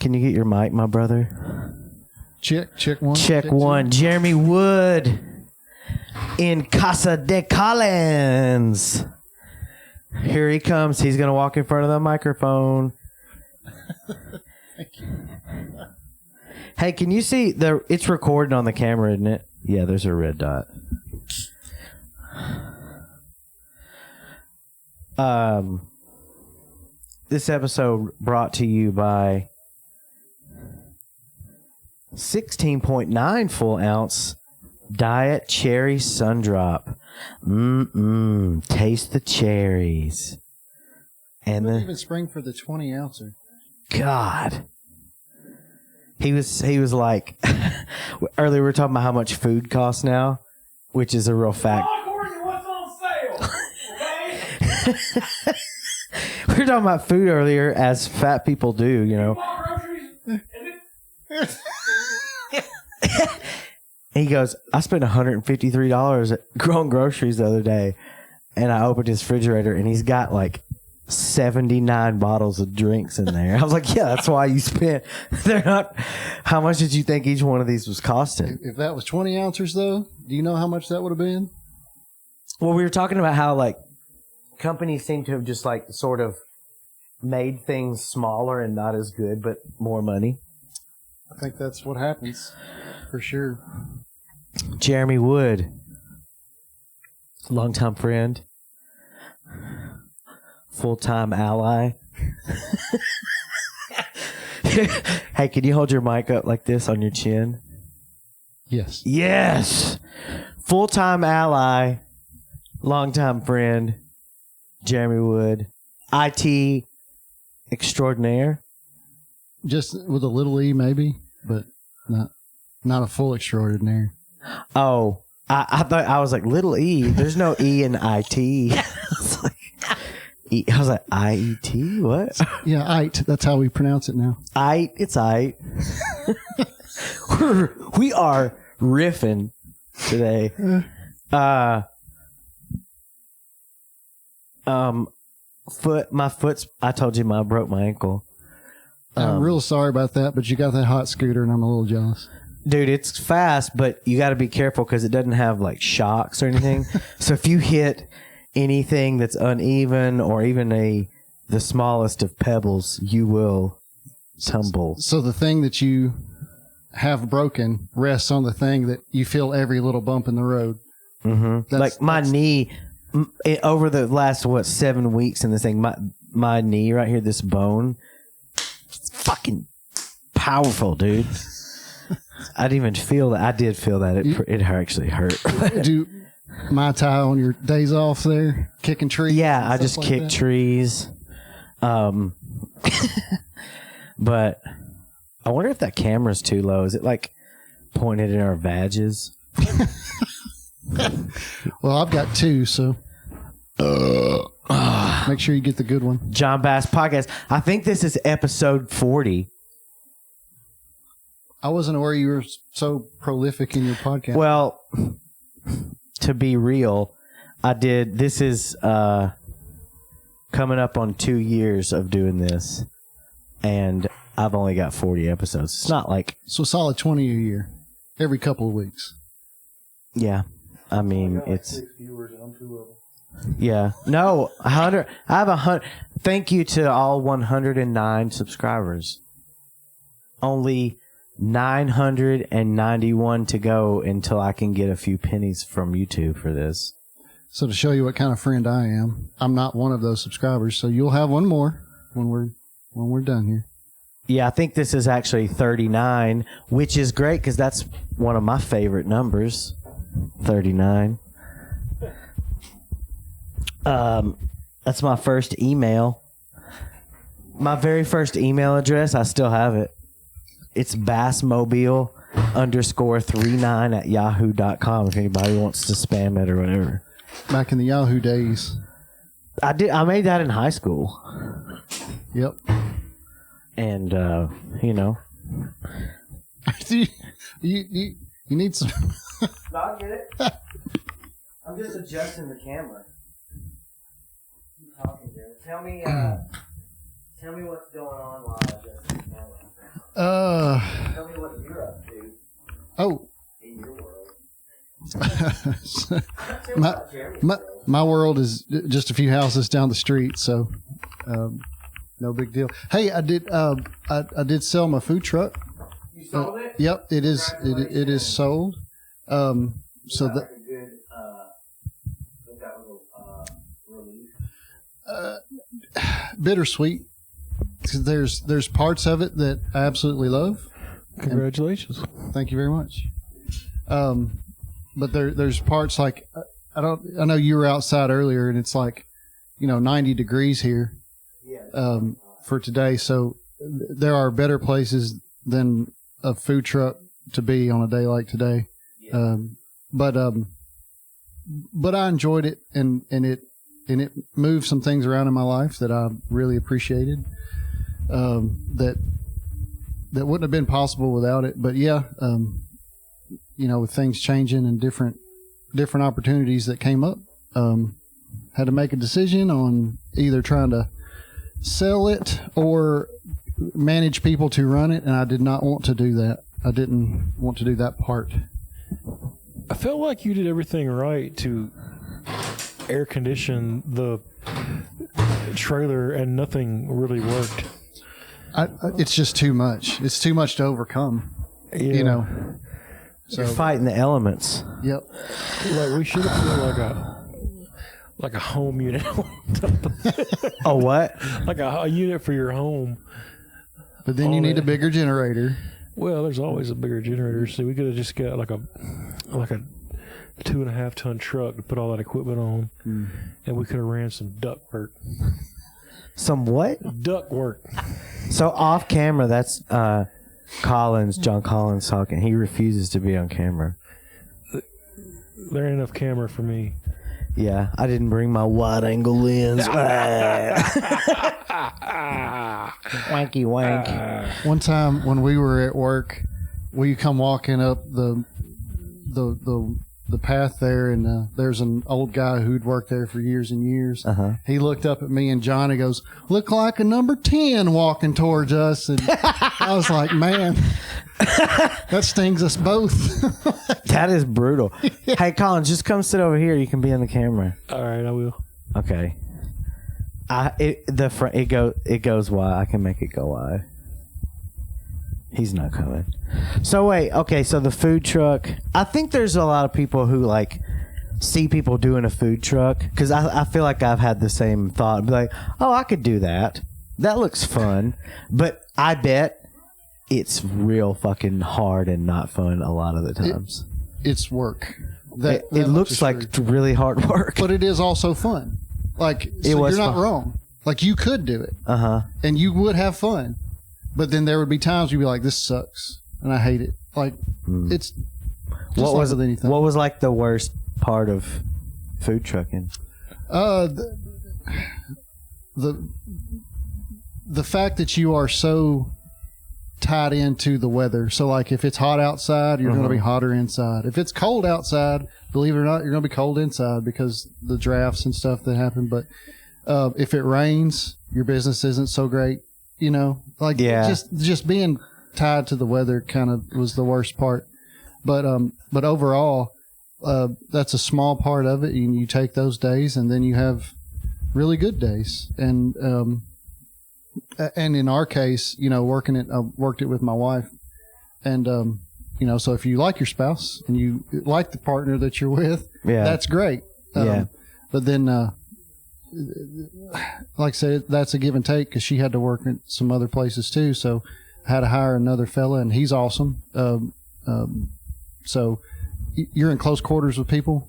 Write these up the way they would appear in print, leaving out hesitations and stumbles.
Can you get your mic, my brother? Check one. Check one. Jeremy Wood in Casa de Collins. Here he comes. He's going to walk in front of the microphone. Thank you. Hey, can you see it's recording on the camera, isn't it? Yeah, there's a red dot. This episode brought to you by 16.9 full ounce Diet Cherry Sundrop. Taste the cherries. And Didn't even spring for the 20 ouncer. God. He was like earlier we were talking about how much food costs now, which is a real fact. According to what's on sale, okay? We were talking about food earlier, as fat people do, you know. He goes, I spent $153 on groceries the other day, and I opened his refrigerator, and he's got like 79 bottles of drinks in there. I was like, yeah, that's why you spent. They're not. How much did you think each one of these was costing? If that was 20 ounces, though, do you know how much that would have been? Well, we were talking about how like companies seem to have just like sort of made things smaller and not as good, but more money. I think that's what happens for sure. Jeremy Wood, longtime friend, full-time ally. Hey, can you hold your mic up like this on your chin? Yes. Yes. Full-time ally, longtime friend, Jeremy Wood, IT extraordinaire. Just with a little e, maybe, but not a full extraordinaire. Oh, I thought I was like little e. There's no e in IT. I was like IET. What? Yeah, IT. That's how we pronounce it now. It's IT. We are riffing today. My foot's. I told you, I broke my ankle. I'm real sorry about that, but you got that hot scooter, and I'm a little jealous. Dude, it's fast, but you got to be careful because it doesn't have like shocks or anything. So if you hit anything that's uneven or even the smallest of pebbles, you will tumble. So the thing that you have broken rests on the thing that you feel every little bump in the road. Mm-hmm. Like my knee, over the last 7 weeks in this thing, my knee right here, this bone, it's fucking powerful, dude. I didn't even feel that. I did feel that. It actually hurt. Do Mai Tai on your days off there? Kicking trees? Yeah, I just kick trees. But I wonder if that camera's too low. Is it like pointed in our vages? Well, I've got two, so make sure you get the good one. John Bass Podcast. I think this is episode 40. I wasn't aware you were so prolific in your podcast. Well, to be real, I did. This is coming up on 2 years of doing this, and I've only got 40 episodes. It's not like... So a solid 20 a year, every couple of weeks. Yeah. I mean, it's... 6 viewers and I'm 2 of them. Yeah. No, 100. I have 100. Thank you to all 109 subscribers. Only 991 to go until I can get a few pennies from YouTube for this. So to show you what kind of friend I am, I'm not one of those subscribers, so you'll have one more when we're done here. Yeah, I think this is actually 39, which is great because that's one of my favorite numbers. 39. That's my first email. My very first email address, I still have it. It's bassmobile_39@yahoo.com if anybody wants to spam it or whatever. Back in the Yahoo days. I made that in high school. Yep. And you know. you need some No, I get it. I'm just adjusting the camera. Keep talking, Jeremy. Tell me what's going on while I adjust the camera. Tell me what you're up to Oh, in your world. my world is just a few houses down the street, so no big deal. Hey, I did sell my food truck. You sold it? Yep, it is. It is sold. So that. That was a relief. Bittersweet. 'Cause there's parts of it that I absolutely love. Congratulations. Thank you very much. But there's parts like I know you were outside earlier and it's like 90 degrees here for today, so there are better places than a food truck to be on a day like today. But I enjoyed it and it moved some things around in my life that I really appreciated. That wouldn't have been possible without it. But yeah, with things changing and different opportunities that came up, had to make a decision on either trying to sell it or manage people to run it, and I did not want to do that. I didn't want to do that part. I felt like you did everything right to air condition the trailer and nothing really worked. It's just too much. It's too much to overcome. Yeah. So, You're fighting the elements. Yep. Like we should have put like a home unit. Oh, what? Like a unit for your home. But then you need a bigger generator. Well, there's always a bigger generator. So we could have just got like a 2.5 ton truck to put all that equipment on, and we could have ran some duct work. Some what? Duct work. So off camera, that's John Collins talking. He refuses to be on camera. There ain't enough camera for me. Yeah, I didn't bring my wide angle lens. Wanky wank. One time when we were at work, we come walking up the path there, and there's an old guy who'd worked there for years and years. He looked up at me and John and goes, "Look like a number 10 walking towards us." And I was like, man, that stings us both. That is brutal. Hey, Colin, just come sit over here. You can be on the camera. All right, I will. Okay. It goes wide. I can make it go wide. He's not coming. So wait, okay, so the food truck. I think there's a lot of people who like see people doing a food truck, because I feel like I've had the same thought. Be like, oh, I could do that. That looks fun. But I bet it's real fucking hard and not fun a lot of the times. It's work. It looks like really hard work. But it is also fun. Like, so you're not wrong. Like, you could do it. And you would have fun. But then there would be times you'd be like, this sucks. And I hate it. Like, it's just what like was with anything. What was like the worst part of food trucking? The fact that you are so tied into the weather. So like if it's hot outside, you're going to be hotter inside. If it's cold outside, believe it or not, you're going to be cold inside because the drafts and stuff that happen. But if it rains, your business isn't so great. Just being tied to the weather kind of was the worst part. But overall, that's a small part of it. And you take those days and then you have really good days. And in our case, I worked it with my wife, and so if you like your spouse and you like the partner that you're with, that's great. But then, like I said, that's a give and take because she had to work in some other places too. So I had to hire another fella, and he's awesome. So you're in close quarters with people.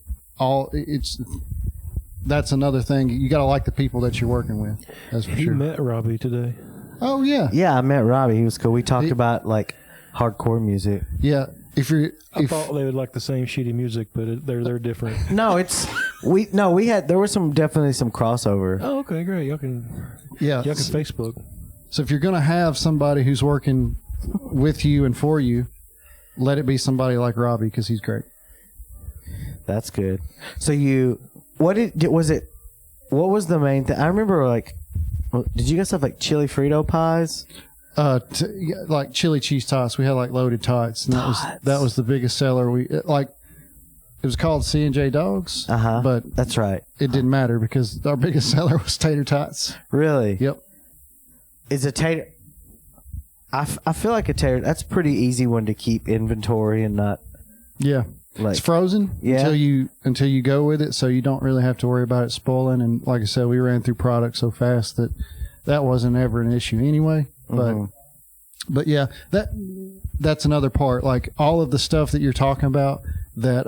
That's another thing. You got to like the people that you're working with. That's for sure. You met Robbie today. Oh yeah. Yeah, I met Robbie. He was cool. We talked about like hardcore music. Yeah. I thought they would like the same shitty music, but they're different. No, there was definitely some crossover. Oh, okay, great. Y'all can Facebook. So if you're going to have somebody who's working with you and for you, let it be somebody like Robbie because he's great. That's good. So what was the main thing? I remember did you guys have like chili Frito pies? Like chili cheese tots. We had like loaded tots, and that was the biggest seller. It was called C&J Dogs, but that's right. It didn't matter because our biggest seller was tater tots. Really? Yep. Is a tater? I feel like a tater. That's a pretty easy one to keep inventory and not. Yeah. Like, it's frozen until you go with it, so you don't really have to worry about it spoiling. And like I said, we ran through products so fast that wasn't ever an issue anyway. But yeah, that's another part. Like all of the stuff that you're talking about that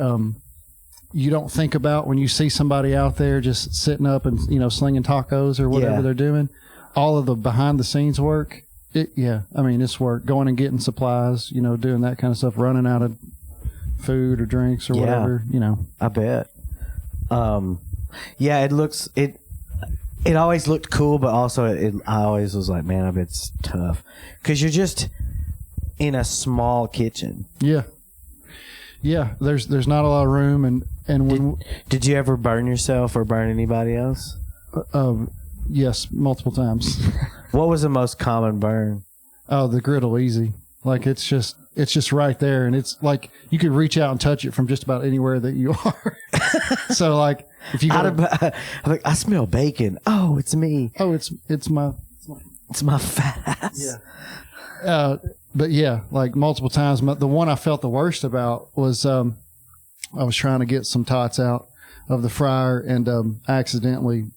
you don't think about when you see somebody out there just sitting up and slinging tacos or whatever they're doing. All of the behind the scenes work. It's work. Going and getting supplies, doing that kind of stuff, running out of food or drinks or whatever, I bet. It always looked cool, but also I always was like, man, I bet it's tough because you're just in a small kitchen. Yeah. There's not a lot of room, and when did you ever burn yourself or burn anybody else? Yes, multiple times. What was the most common burn? Oh, the griddle, easy. Like it's just right there, and it's like you could reach out and touch it from just about anywhere that you are. So like if you I'm like, I smell bacon. Oh, it's me. Oh, it's my fat ass. Yeah. But yeah, like multiple times. The one I felt the worst about was I was trying to get some tots out of the fryer and accidentally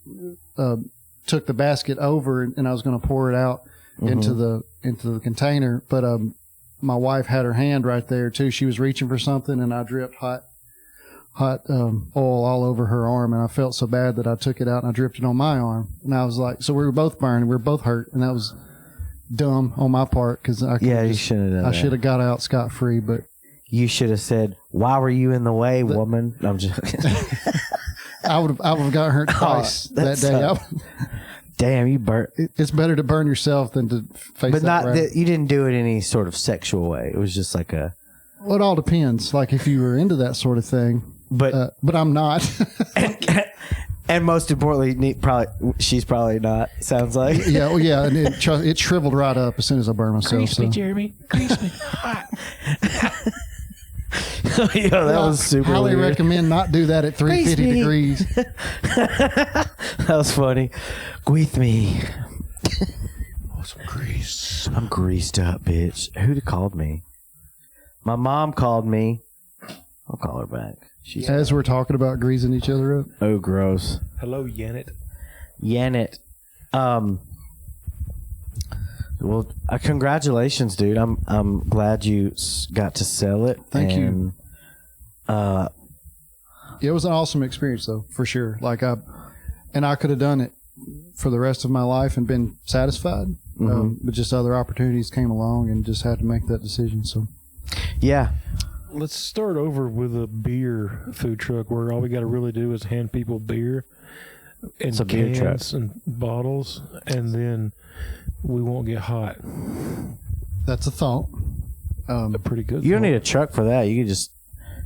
took the basket over and I was going to pour it out into the container, but my wife had her hand right there too. She was reaching for something, and I dripped hot oil all over her arm, and I felt so bad that I took it out and I dripped it on my arm. And I was like, so we were both burning, we were both hurt, and that was dumb on my part because you shouldn't have. I should have got out scot free, but you should have said, "Why were you in the way, woman?" I'm just. I would have gotten hurt twice that day. Damn, you burnt. It's better to burn yourself than to face. But that not that you didn't do it in any sort of sexual way. It was just like a. Well, it all depends. Like if you were into that sort of thing, but I'm not. and most importantly, she's probably not. Sounds like. Yeah, well, yeah, and it shriveled right up as soon as I burned myself. Grease me, Jeremy. Grease me. Hot. Yeah, that was super. Highly weird. recommend not do that at 350 degrees. That was funny. Grease me. Some grease. I'm greased up, bitch. Who called me? My mom called me. I'll call her back. As we're talking about greasing each other up. Oh, gross. Hello, Yannet. Yannet. Well, congratulations, dude. I'm glad you got to sell it. Thank you. It was an awesome experience, though, for sure. Like I could have done it for the rest of my life and been satisfied, but just other opportunities came along and just had to make that decision. So, yeah. Let's start over with a beer food truck where all we got to really do is hand people beer in cans and bottles, and then we won't get hot. That's a thought. A pretty good. You don't need a truck for that. You can just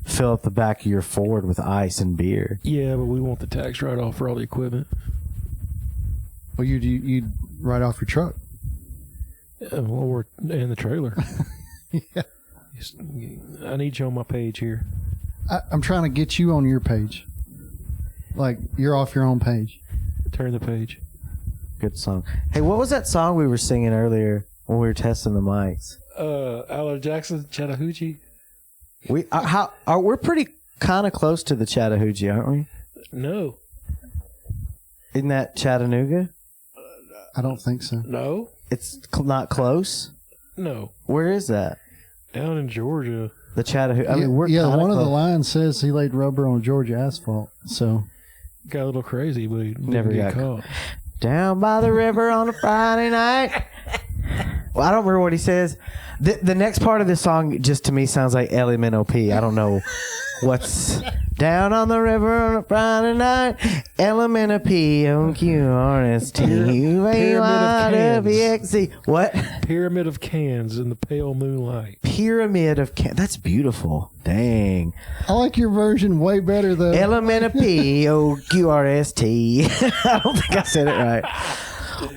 fill up the back of your Ford with ice and beer. Yeah, but we want the tax write-off for all the equipment. Well, you'd write off your truck. Or and the trailer. Yeah. I need you on my page here. I'm trying to get you on your page. Like, you're off your own page. Turn the page. Good song. Hey, what was that song we were singing earlier when we were testing the mics? Alan Jackson, Chattahoochee. We're pretty kind of close to the Chattahoochee, aren't we? No. Isn't that Chattanooga? I don't think so. No. It's not close? No. Where is that? Down in Georgia. The Chattahoochee. I mean, one of the lines says he laid rubber on Georgia asphalt. So got a little crazy, but he never got caught. Down by the river on a Friday night. Well, I don't remember what he says. The next part of this song just to me sounds like LMNOP. I don't know what's down on the river on a Friday night. LMNOP OQRST UAYWXC. What? Pyramid of Cans in the pale moonlight. Pyramid of Cans. That's beautiful. Dang. I like your version way better though. LMNOP OQRST. I don't think I said it right.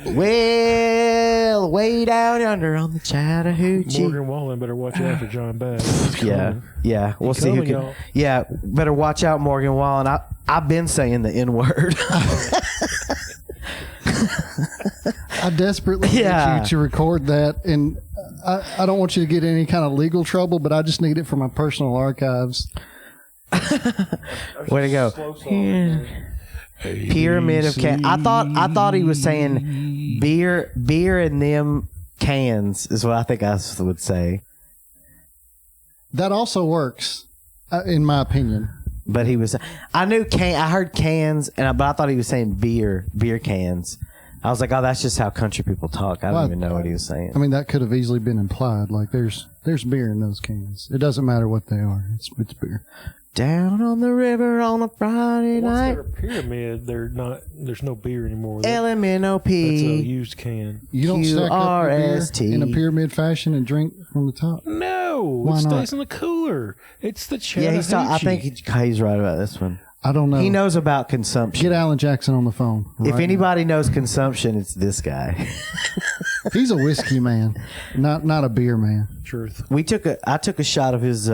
Well, way down under on the Chattahoochee. Morgan Wallen better watch out for John Bass. Yeah. We'll see who coming, can. y'all. Yeah, better watch out, Morgan Wallen. I've been saying the N-word. I desperately need you to record that, and I don't want you to get any kind of legal trouble, but I just need it for my personal archives. Way to go. Pyramid of cans. I thought he was saying beer in them cans is what I think I would say. That also works, in my opinion. But he was. I knew I heard cans, but I thought he was saying beer cans. I was like, oh, that's just how country people talk. I don't even know what he was saying. I mean, that could have easily been implied. Like, there's beer in those cans. It doesn't matter what they are. It's beer. Down on the river on a Friday night. Once they're a pyramid, there's no beer anymore. LMNOP. That's a used can. You don't stack up your beer QRST. in a pyramid fashion and drink from the top? No, Why it not? stays in the cooler. It's the Chattahoochee. I think he's right about this one. I don't know. He knows about consumption. Get Alan Jackson on the phone. If right anybody knows consumption, it's this guy. now. He's a whiskey man, not a beer man. Truth. I took a shot of his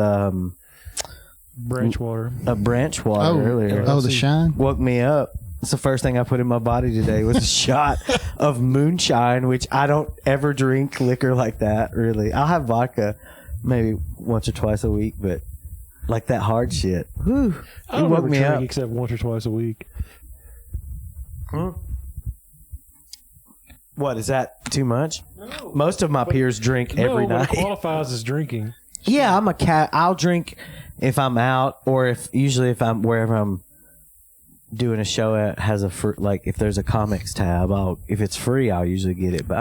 Branch water. branch water earlier. Oh, the shine? Woke me up. It's the first thing I put in my body today was a shot of moonshine, which I don't ever drink liquor like that, really. I'll have vodka maybe once or twice a week, but like that hard shit. Whew. I don't woke ever me drink up. except once or twice a week. What, is that too much? No. Most of my peers drink every but night. it qualifies as drinking. Yeah, I'm a cat. I'll drink if I'm out, or if I'm wherever I'm doing a show at has if there's a comics tab, if it's free, I'll usually get it. But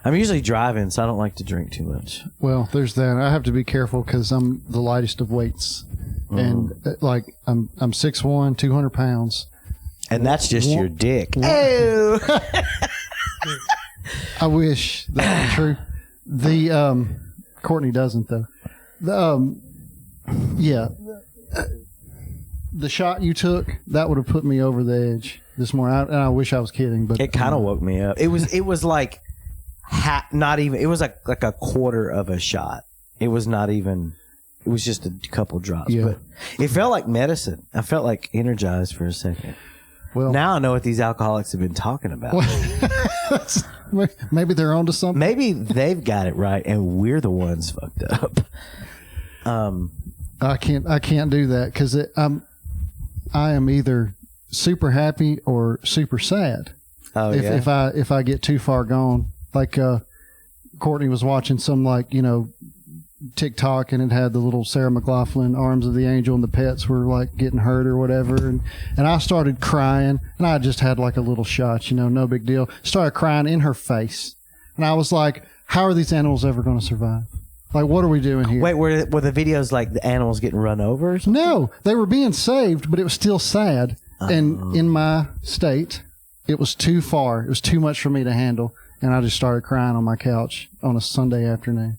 I'm usually driving, so I don't like to drink too much. Well, there's that. I have to be careful because I'm the lightest of weights, and I'm 6'1", 200 pounds. And that's just your dick. Ew. I wish that were true. The Courtney doesn't though. The shot you took, that would have put me over the edge this morning. And I wish I was kidding, but It kind of woke me up. It was like not even. It was like a quarter of a shot. It was not even. It was just a couple drops, but it felt like medicine. I felt like energized for a second. Well, now I know what these alcoholics have been talking about. Maybe they're onto something. Maybe they've got it right, and we're the ones fucked up. I can't do that because I am either super happy or super sad. Oh, if I get too far gone, like Courtney was watching some TikTok, and it had the little Sarah McLachlan Arms of the Angel, and the pets were like getting hurt or whatever, and I started crying, and I just had like a little shot, no big deal. Started crying in her face, and I was like, how are these animals ever going to survive? Like, what are we doing here? Wait, were the videos like the animals getting run over or something? No, they were being saved, but it was still sad. And in my state, it was too far. It was too much for me to handle. And I just started crying on my couch on a Sunday afternoon.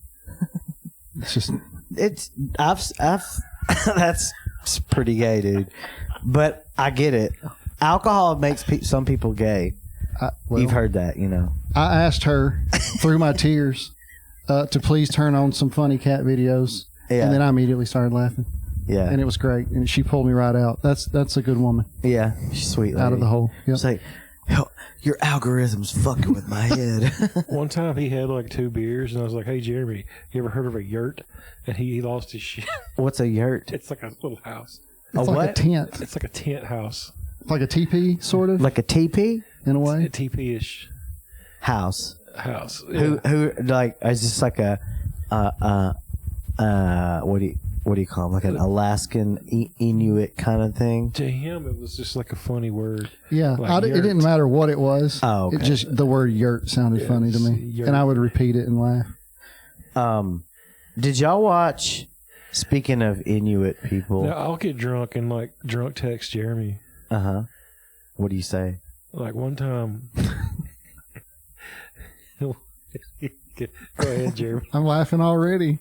I've that's pretty gay, dude. But I get it. Alcohol makes some people gay. You've heard that, I asked her through my tears to please turn on some funny cat videos. Yeah. And then I immediately started laughing. Yeah. And it was great. And she pulled me right out. That's a good woman. Yeah. She's sweet lady. Out of the hole. Yep. It's like, your algorithm's fucking with my head. One time he had like 2 beers, and I was like, hey, Jeremy, you ever heard of a yurt? And he lost his shit. What's a yurt? It's like a little house. It's like a tent. It's like a tent house. Like a teepee, sort of? Like a teepee? In a way? A teepee-ish house. Yeah. Who like is this like a what do you call them? Like an Alaskan Inuit kind of thing? To him, it was just like a funny word. Yeah, like it didn't matter what it was. Oh, okay. It just the word yurt sounded funny to me, yurt. and I would repeat it and laugh. Did y'all watch? Speaking of Inuit people, now, I'll get drunk and like drunk text Jeremy. What do you say? Like one time. Go ahead, Jeremy. I'm laughing already.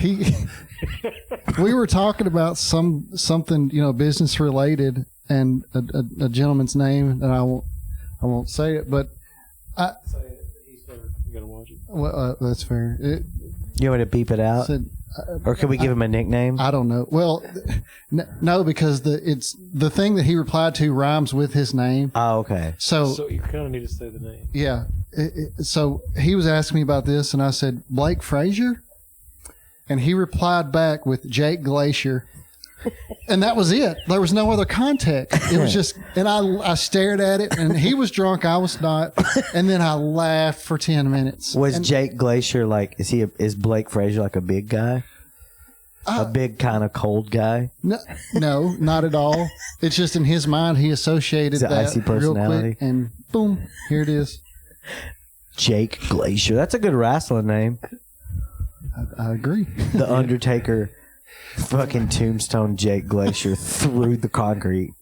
We were talking about something business related, and a gentleman's name, and I won't say it, but You gotta watch it. Well, that's fair. You want me to beep it out? Or could we give him a nickname? I don't know. Well, no, because the thing that he replied to rhymes with his name. Oh, okay. So you kind of need to say the name. Yeah. So he was asking me about this, and I said, Blake Frazier? And he replied back with Jake Glacier. And that was it. There was no other context. It was just, and I stared at it, and he was drunk, I was not. And then I laughed for 10 minutes. Was Jake Glacier like, is Blake Frazier like a big guy? A big kind of cold guy? No, not at all. It's just in his mind, he associated that icy personality. real quick, and boom, here it is. Jake Glacier. That's a good wrestling name. I agree. The Undertaker fucking tombstone Jake Glacier through the concrete.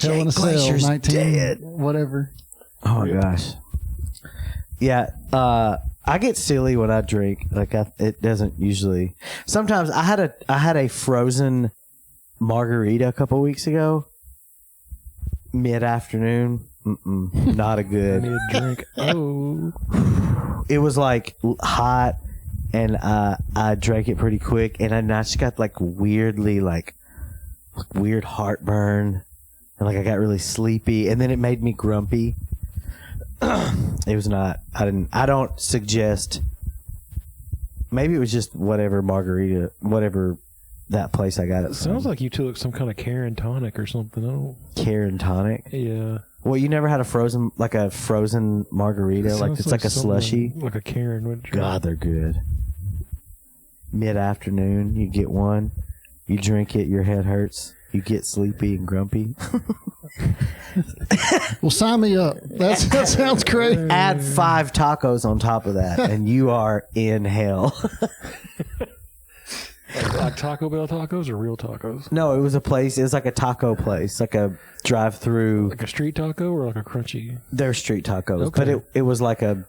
Hell in a Cell, Glacier's 19, dead. whatever. Oh my gosh. Yeah, I get silly when I drink. Like it doesn't usually. Sometimes I had a frozen margarita a couple weeks ago. Mid afternoon. Not a good. I need a drink. Oh. It was like hot. And I drank it pretty quick, and I just got like weirdly like weird heartburn, and like I got really sleepy, and then it made me grumpy. It was not. I don't suggest. Maybe it was just whatever margarita, whatever that place I got it. Sounds like you took some kind of Karen tonic or something. I don't. Karen tonic. Yeah. Well, you never had a frozen margarita, like it's like a slushy, like a Karen. God, they're good. Mid-afternoon, you get one, you drink it, your head hurts, you get sleepy and grumpy. Well, sign me up. That sounds great. Add 5 tacos on top of that, and you are in hell. Like Taco Bell tacos or real tacos? No, it was a place. It was like a taco place, like a drive-through. Like a street taco or like a crunchy? They're street tacos, Okay. but it was like a.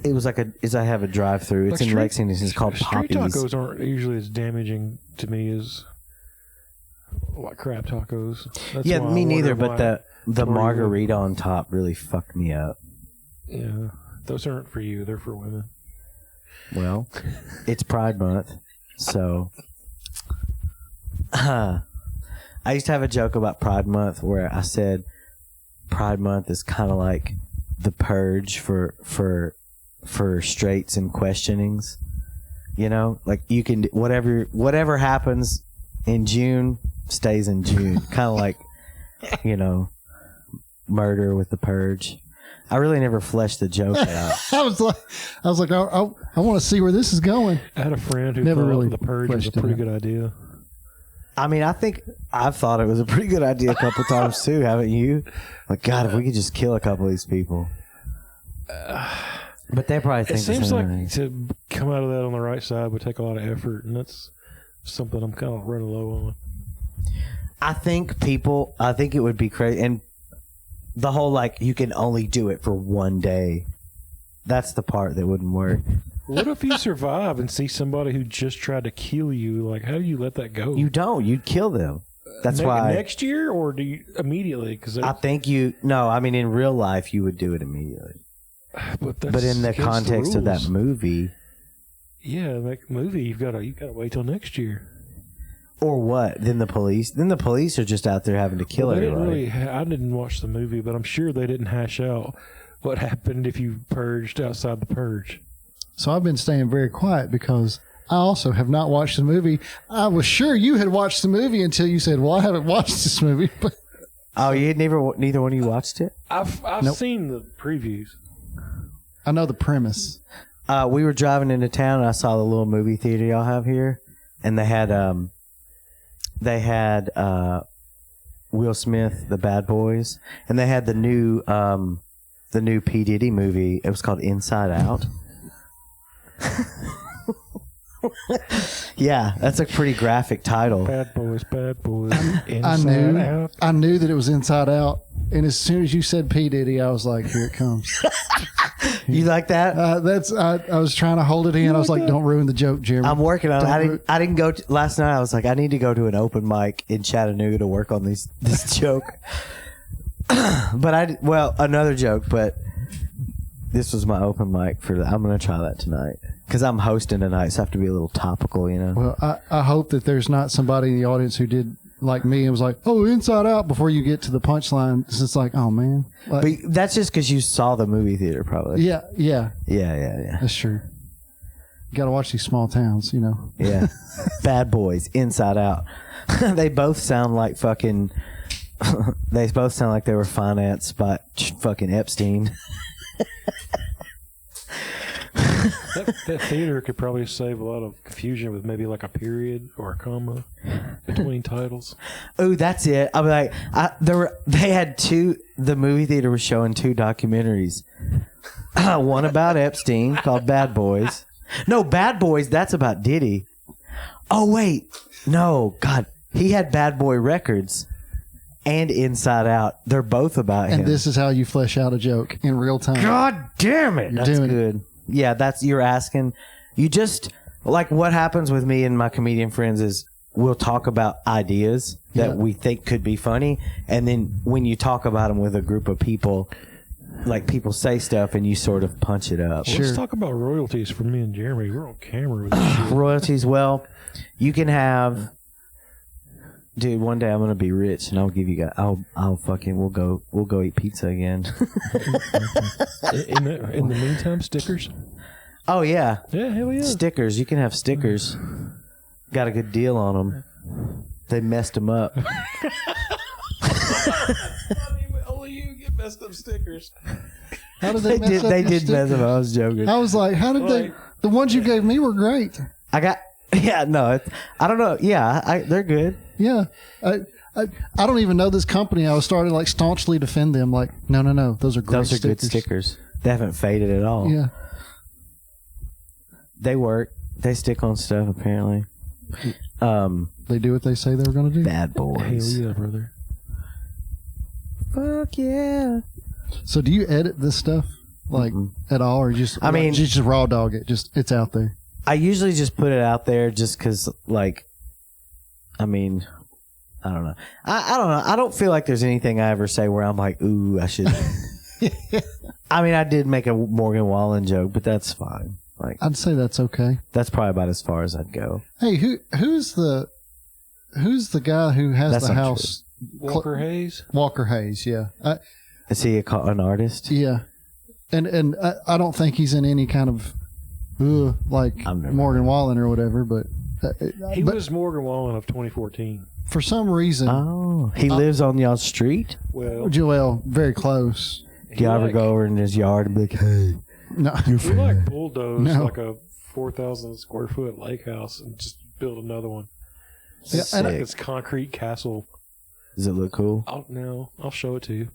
It was like I have a drive-through. It's Like in Lexington. It's called Street Poppy's. tacos aren't usually as damaging to me as like crab tacos. That's Yeah, why I me wonder neither. why- But the for you. margarita on top really fucked me up. Yeah, those aren't for you. They're for women. Well, it's Pride Month, so I used to have a joke about Pride Month where I said Pride Month is kind of like the purge for straights and questionings. You know, like you can whatever happens in June stays in June. Kind of like, you know, murder with the purge. I really never fleshed the joke out. I was like, I want to see where this is going. I had a friend who Never thought really the purge was a fleshed it pretty out. good idea. I mean, I think I've thought it was a pretty good idea a couple times too, haven't you? Like, God, if we could just kill a couple of these people. But they probably think It seems the like same thing. to come out of that on the right side would take a lot of effort, and that's something I'm kind of running low on. I think it would be crazy. And the whole, like, you can only do it for one day. That's the part that wouldn't work. What if you survive and see somebody who just tried to kill you? Like, how do you let that go? You don't. You'd kill them. That's why. Next year, or do you immediately? Because I think I mean, in real life, you would do it immediately. But in the context of that movie. Yeah, that movie, you've got to wait till next year. Or what? Then the police are just out there having to kill everybody. I didn't watch the movie, but I'm sure they didn't hash out what happened if you purged outside the purge. So I've been staying very quiet because I also have not watched the movie. I was sure you had watched the movie until you said, well, I haven't watched this movie. But Oh, neither one of you watched it? I've Nope. seen the previews. I know the premise. We were driving into town, and I saw the little movie theater y'all have here, and they had Will Smith, The Bad Boys, and they had the new P. Diddy movie. It was called Inside Out. Yeah, that's a pretty graphic title. Bad Boys, I Inside Out. knew that it was Inside Out. And as soon as you said P. Diddy, I was like, here it comes. You like that? I was trying to hold it in. I was like, don't ruin the joke, Jeremy. I'm working on it. Don't I didn't go last night. I was like, I need to go to an open mic in Chattanooga to work on this joke. But another joke. But this was my open mic for that. I'm gonna try that tonight because I'm hosting tonight, so I have to be a little topical, you know. Well, I hope that there's not somebody in the audience who did like me and was like, "Oh, Inside Out," before you get to the punchline. It's just like, oh man. Like, But that's just because you saw the movie theater, probably. yeah. Yeah. That's true. You got to watch these small towns, you know. Yeah. Bad Boys, Inside Out. They both sound like fucking. They both sound like they were financed by fucking Epstein. That theater could probably save a lot of confusion with maybe like a period or a comma between titles. Oh, that's it. I'll be like, they had the movie theater was showing 2 documentaries. One about Epstein called Bad Boys. No, Bad Boys, that's about Diddy. Oh, wait. No, God. He had Bad Boy Records and Inside Out. They're both about him. And this is how you flesh out a joke in real time. God damn it. You're That's doing good. Yeah, you're asking. You just, like, what happens with me and my comedian friends is we'll talk about ideas that we think could be funny. And then when you talk about them with a group of people, like, people say stuff and you sort of punch it up. Well, let's talk about royalties for me and Jeremy. We're on camera with this shit. Royalties, well, you can have... Dude, one day I'm gonna be rich, and I'll give you guys. I'll fucking. We'll go eat pizza again. in the meantime, stickers. Oh yeah. Yeah, hell yeah. Stickers. You can have stickers. Got a good deal on them. They messed them up. Only you get messed up stickers. How did they mess up They your did mess stickers? them up. I was joking. I was like, how did they? The ones you gave me were great. I got. Yeah, no. I don't know. Yeah, they're good. Yeah. I don't even know this company. I was starting to like staunchly defend them. Like, no, those are great. Those are good stickers. They haven't faded at all. Yeah. They work. They stick on stuff apparently. They do what they say they were going to do. Bad Boys. Hell yeah, brother. Fuck yeah. So do you edit this stuff like at all, or just? I mean, you just raw dog it. Just it's out there. I usually just put it out there just because, like, I mean, I don't know. I don't know. I don't feel like there's anything I ever say where I'm like, ooh, I should. I mean, I did make a Morgan Wallen joke, but that's fine. Like, I'd say that's okay. That's probably about as far as I'd go. Hey, who's the guy who has That's the not house? Walker Hayes. Walker Hayes, yeah. Is he an artist? Yeah, and I don't think he's in any kind of like Morgan Wallen or whatever, but he was Morgan Wallen of 2014. For some reason, he lives on y'all's street. Well, Joel, very close. Do y'all ever go over in his yard and be like, hey, No, we like bulldoze like a 4,000 square foot lake house and just build another one. Yeah, sick. Like this concrete castle. Does it look cool? I'll show it to you.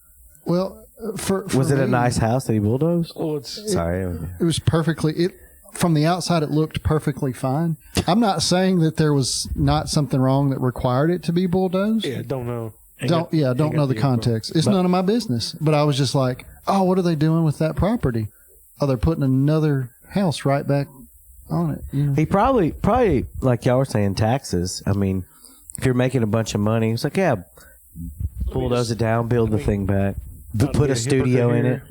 well, for Was it me, a nice house that he bulldozed? Oh, it's Sorry. It was perfectly. From the outside, it looked perfectly fine. I'm not saying that there was not something wrong that required it to be bulldozed. yeah. Don't know. Don't know the context. It's none of my business. But I was just like, oh, what are they doing with that property? Oh, they're putting another house right back on it. You know? He probably like y'all were saying, taxes. I mean, if you're making a bunch of money, it's like, yeah, bulldoze it down, build the thing back, put a studio in it.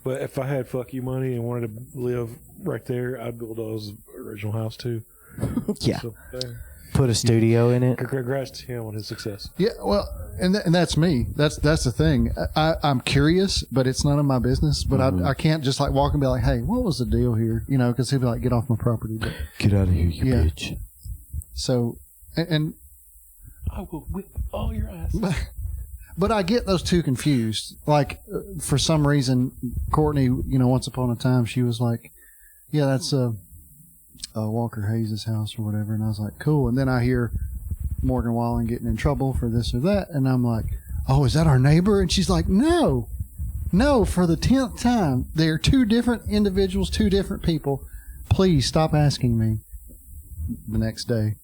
But if I had fuck you money and wanted to live right there, I'd bulldoze the original house too. Yeah. So, Put a studio in it. congrats to him on his success. Yeah, well, and that's me. That's the thing. I'm curious, but it's none of my business. But I can't just like walk and be like, hey, what was the deal here? You know, because he'll be like, get off my property. But, Get out of here, you bitch. So, and I will whip all your ass. but I get those two confused. Like, for some reason, Courtney, once upon a time, she was like, yeah, that's Walker Hayes' house or whatever. And I was like, cool. And then I hear Morgan Wallen getting in trouble for this or that. And I'm like, oh, is that our neighbor? And she's like, no, for the 10th time. They're two different individuals, two different people. Please stop asking me. The next day,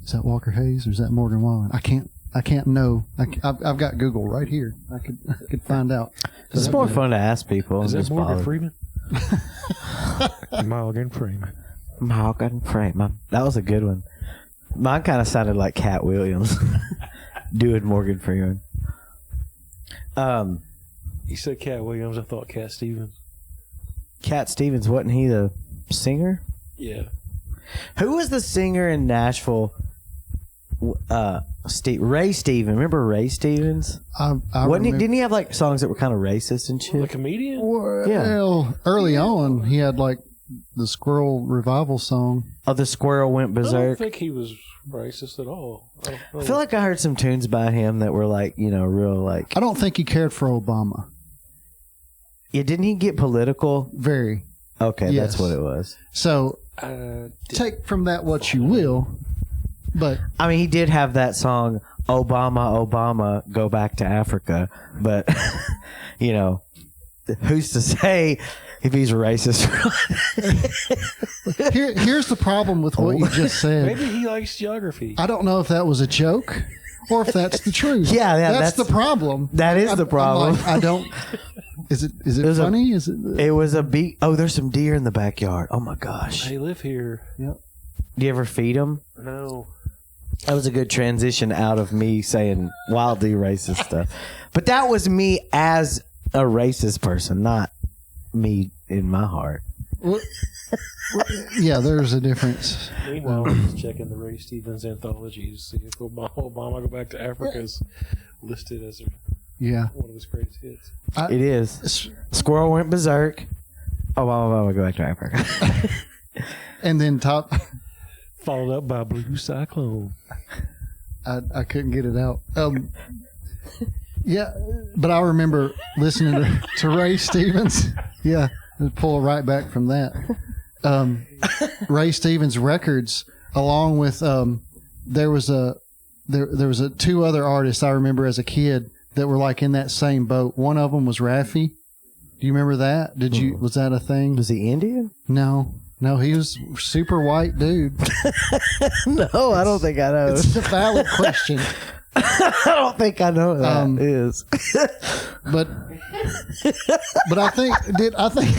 is that Walker Hayes or is that Morgan Wallen? I can't know. I've got Google right here. I could find out. It's more fun to ask people. Is that Just Morgan bother. Freeman? Morgan Freeman. Morgan Freeman. That was a good one. Mine kind of sounded like Cat Williams doing Morgan Freeman. You said Cat Williams. I thought Cat Stevens. Cat Stevens, wasn't he the singer? Yeah. Who was the singer in Nashville? Ray Stevens. Remember Ray Stevens? Didn't he have like songs that were kind of racist and The shit? comedian? Well, early on, he had like the Squirrel Revival song. Oh, the squirrel went I don't berserk. think he was racist at all. I feel like I heard some tunes by him that were like, real like. I don't think he cared for Obama. Yeah, didn't he get political? Very. Okay, Yes. that's what it was. So take from that what you will, but I mean, he did have that song, Obama, Obama, Go Back to Africa. But, who's to say if he's racist? here's the problem with what you just said. maybe he likes geography. I don't know if that was a joke or if that's the truth. Yeah, that's the problem. That is the problem. I'm like, I don't. Is it funny? Is it? It was a beat. Oh, there's some deer in the backyard. Oh my gosh. They live here. Yep. Do you ever feed them? No. That was a good transition out of me saying wildly racist stuff. But that was me as a racist person, not me in my heart. Yeah, there's a difference. Meanwhile, we're just checking the Ray Stevens anthology to see if Obama Go Back to Africa is listed as one of his greatest hits. It is. Squirrel went berserk. Obama, Go Back to Africa. And then top. Followed up by Blue Cyclone. I couldn't get it out. Yeah, but I remember listening to Ray Stevens. Yeah, pull right back from that. Ray Stevens records, along with there was two other artists I remember as a kid that were like in that same boat. One of them was Raffi. Do you remember that? Was that a thing? Was he Indian? No, he was a super white dude. No, I don't think I know. It's a valid question. I don't think I know that is. But I think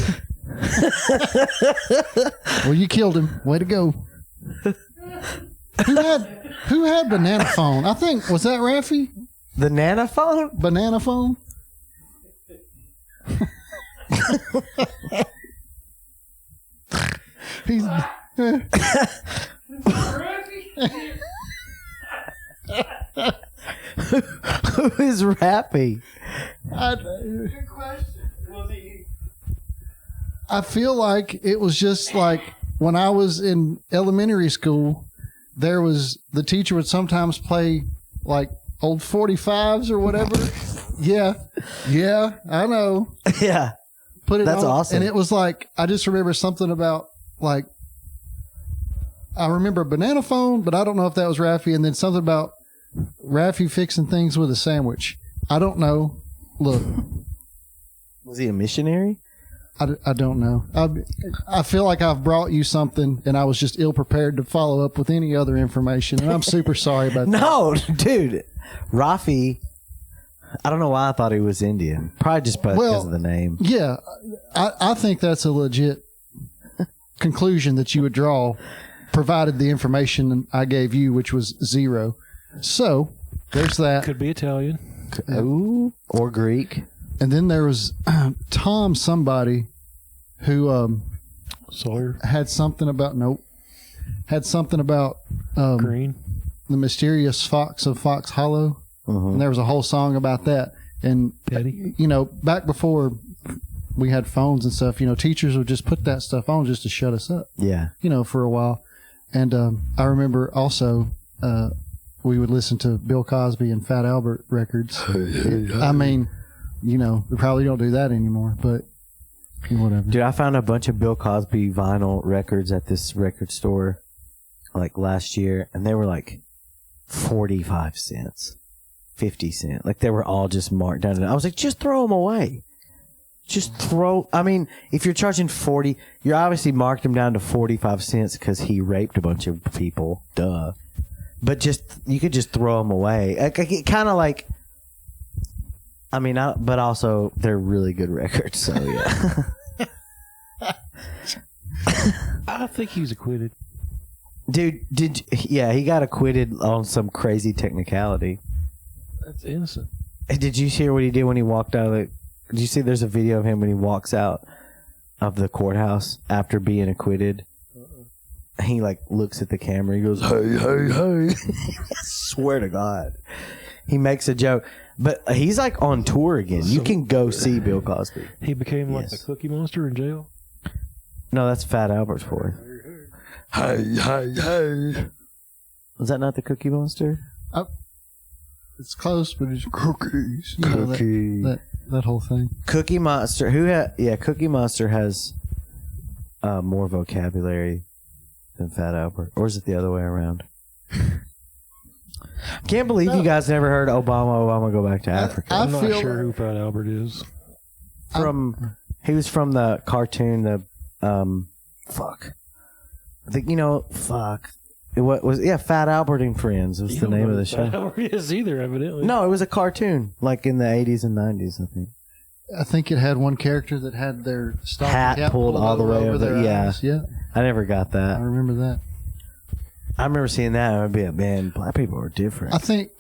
well, you killed him. Way to go. Who had Banana Phone? I think, was that Raffi? The Nana phone? Banana Phone? He's Who is Rappy? Good question. Was he? I feel like it was just like when I was in elementary school, the teacher would sometimes play like old 45s or whatever. Yeah, I know. Yeah. Put it That's on, awesome. and it was like, I just remember something about like, I remember Banana Phone, but I don't know if that was Raffi, and then something about Raffi fixing things with a sandwich. I don't know. Look. Was he a missionary? I don't know. I feel like I've brought you something, and I was just ill prepared to follow up with any other information, and I'm super sorry about that. No, dude. Rafi, I don't know why I thought he was Indian. Probably just because of the name. Yeah, I think that's a legit conclusion that you would draw, provided the information I gave you, which was 0. So, there's that. Could be Italian. Ooh, or Greek. And then there was Tom somebody who Sawyer. had something about Green. the mysterious fox of Fox Hollow. Uh-huh. And there was a whole song about that. And, Petty. Back before we had phones and stuff, teachers would just put that stuff on just to shut us up, Yeah. for a while. And I remember also we would listen to Bill Cosby and Fat Albert records. I mean, we probably don't do that anymore, but whatever. Dude, I found a bunch of Bill Cosby vinyl records at this record store like last year, and they were like 45 cents, 50 cents. Like they were all just marked down. And I was like, just throw them away. I mean, if you're charging 40, you're obviously marked them down to 45 cents because he raped a bunch of people. Duh. But you could just throw them away. Kind of like, I mean, but also they're really good records. So yeah. I think he's acquitted. Dude, he got acquitted on some crazy technicality. That's innocent. Did you hear what he did when he walked out of Did you see? There's a video of him when he walks out of the courthouse after being acquitted. He like looks at the camera. He goes, "Hey, hey, hey!" I swear to God, he makes a joke. But he's like on tour again. You can go see Bill Cosby. He became like the Cookie Monster in jail. No, that's Fat Albert's voice. Hey, hey, hey! Was that not the Cookie Monster? It's close, but it's cookies. You know, that whole thing. Cookie Monster. Cookie Monster has more vocabulary than Fat Albert, or is it the other way around? Can't believe you guys never heard Obama go back to Africa. I'm not sure who Fat Albert is. He was from the cartoon. I think What was Fat Albert and Friends was the name of the show. Fat Albert is either, evidently. No, it was a cartoon, like in the 80s and 90s, I think. I think it had one character that had their hat pulled all the way over their eyes. Yeah. I never got that. I remember that. I remember seeing that, and I'd be like, man, black people are different. I think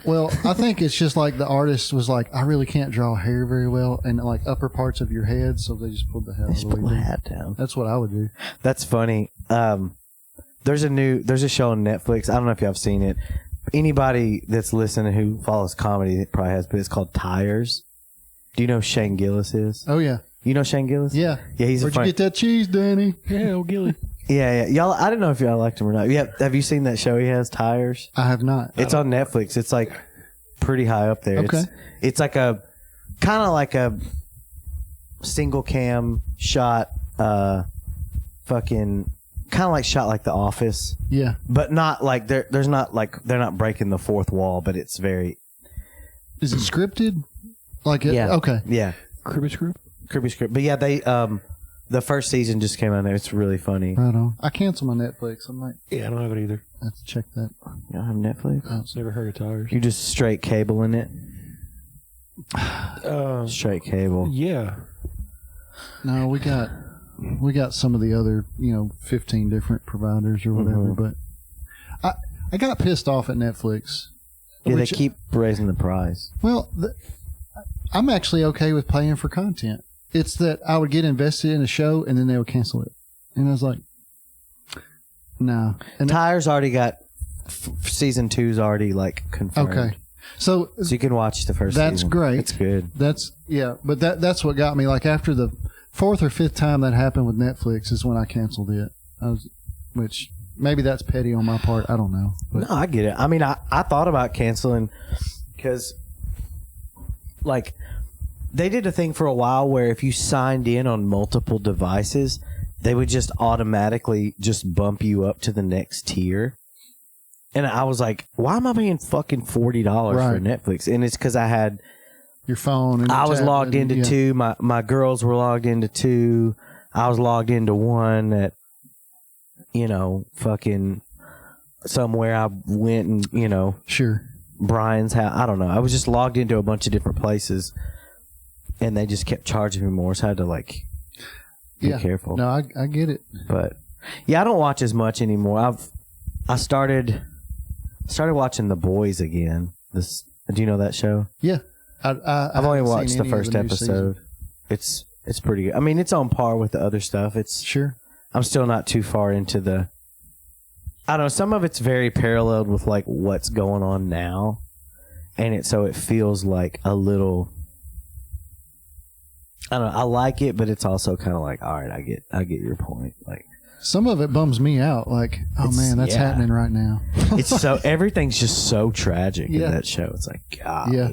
it's just like the artist was like, I really can't draw hair very well and like upper parts of your head, so they just pulled the hat down. That's what I would do. That's funny. There's a show on Netflix. I don't know if y'all have seen it. Anybody that's listening who follows comedy probably has, but it's called Tires. Do you know who Shane Gillis is? Oh yeah. You know Shane Gillis? Yeah. Yeah, he's Where'd you get that cheese, Danny? Yeah, old Gilly. Yeah. Y'all, I don't know if y'all liked him or not. Yeah, have you seen that show he has, Tires? I have not. It's on Netflix. It's like pretty high up there. Okay. It's like a kind of like a single cam shot, fucking kind of like shot like The Office. Yeah. But not like there's not like they're not breaking the fourth wall, but it's very. Is it scripted? Like it? Yeah. Okay. Yeah. Kirby script. But yeah, they the first season just came out there. It's really funny. Right on. I canceled my Netflix. I'm like, Yeah, I don't have it either. I have to check that. You don't have Netflix? Oh. Never heard of Tires. You just straight cable in it? Straight cable. Yeah. No, we got some of the other, 15 different providers or whatever, but I got pissed off at Netflix. Yeah, they keep raising the price. Well, I'm actually okay with paying for content. It's that I would get invested in a show and then they would cancel it. And I was like, no. And Tires already got season 2's already like confirmed. Okay. So you can watch the first season. That's great. It's good. But that's what got me. Like after the fourth or fifth time that happened with Netflix is when I canceled it. Which maybe that's petty on my part. I don't know. But. No, I get it. I mean, I thought about canceling because like they did a thing for a while where if you signed in on multiple devices, they would just automatically just bump you up to the next tier. And I was like, why am I paying fucking $40 for Netflix? And it's because I had your phone. And I was logged into 2. My girls were logged into 2. I was logged into 1 at, fucking somewhere I went and, Sure. Brian's house. I don't know. I was just logged into a bunch of different places and they just kept charging me more. So I had to be careful. No, I get it. But yeah, I don't watch as much anymore. I started watching The Boys again. Do you know that show? Yeah. I've only watched the first episode. It's pretty good. I mean, it's on par with the other stuff. Sure. I'm still not too far into I don't know. Some of it's very paralleled with like what's going on now, and so it feels like a little. I don't know. I like it, but it's also kind of like, all right, I get your point. Like some of it bums me out. Like, oh man, that's happening right now. It's so everything's just so tragic in that show. It's like, God. Yeah.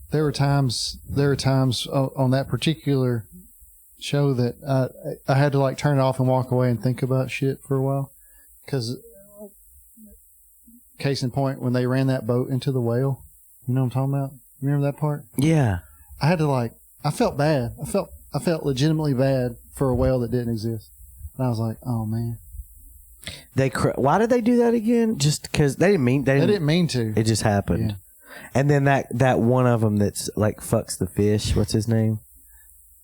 There were times on that particular show that I had to like turn it off and walk away and think about shit for a while. Because, case in point, when they ran that boat into the whale, you know what I'm talking about? You remember that part? Yeah. I had to I felt bad. I felt legitimately bad for a whale that didn't exist. And I was like, oh man. Why did they do that again? Just because they didn't mean to. It just happened. Yeah. And then that one of them that's like fucks the fish. What's his name?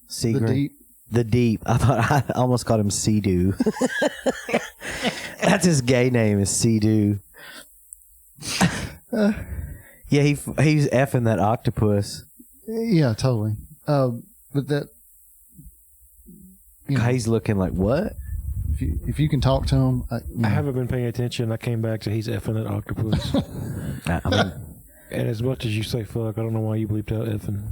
Seagram. The Deep. I almost called him Sea-Doo. That's his gay name is Sea-Doo. Yeah, he's effing that octopus. Yeah, totally. But that, you know, He's looking like what? if you can talk to him, I haven't been paying attention. I came back to he's effing at octopus. I mean, And as much as you say fuck, I don't know why you bleeped out effing.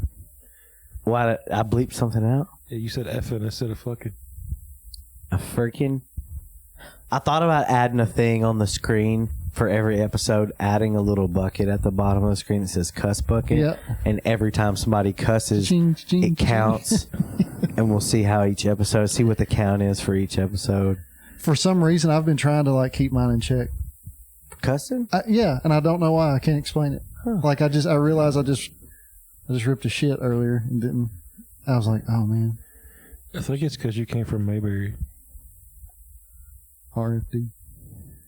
why did I bleeped something out? Yeah, you said effing instead of fucking. A freaking. I thought about adding a thing on the screen for every episode, adding a little bucket at the bottom of the screen that says cuss bucket. Yep. And every time somebody cusses, Ching, ching, it counts. And we'll see how each episode, see what the count is for each episode. For some reason, I've been trying to like keep mine in check. Cussing? Yeah, and I don't know why. I can't explain it. Huh. Like I realized I just ripped a shit earlier and didn't. I was like, oh man, I think it's because you came from Mayberry. RFD.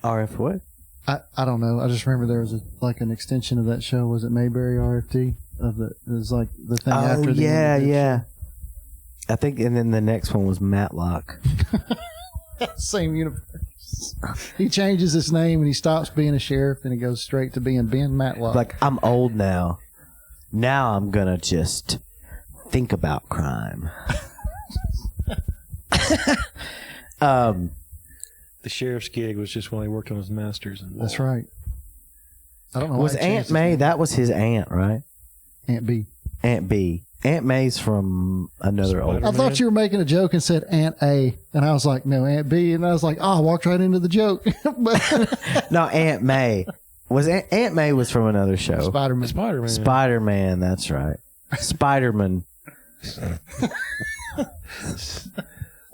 RF what? I don't know. I just remember there was an extension of that show. Was it Mayberry RFD? It was like the thing after the yeah. I think, and then the next one was Matlock. same universe. He changes his name and he stops being a sheriff and he goes straight to being Ben Matlock. Like, I'm old now. Now I'm gonna just think about crime. The sheriff's gig was just when he worked on his masters. And That's right. I don't know. Was why he Aunt changed his May? name. That was his aunt, right? Aunt B. Aunt B. Aunt May's from another old. Spider- I thought you were making a joke and said Aunt A, and I was like, no, Aunt B, and I was like, oh, I walked right into the joke. But No, Aunt May. Was Aunt May was from another show. Spider-Man. Spider-Man. Spider-Man, that's right. Spider-Man.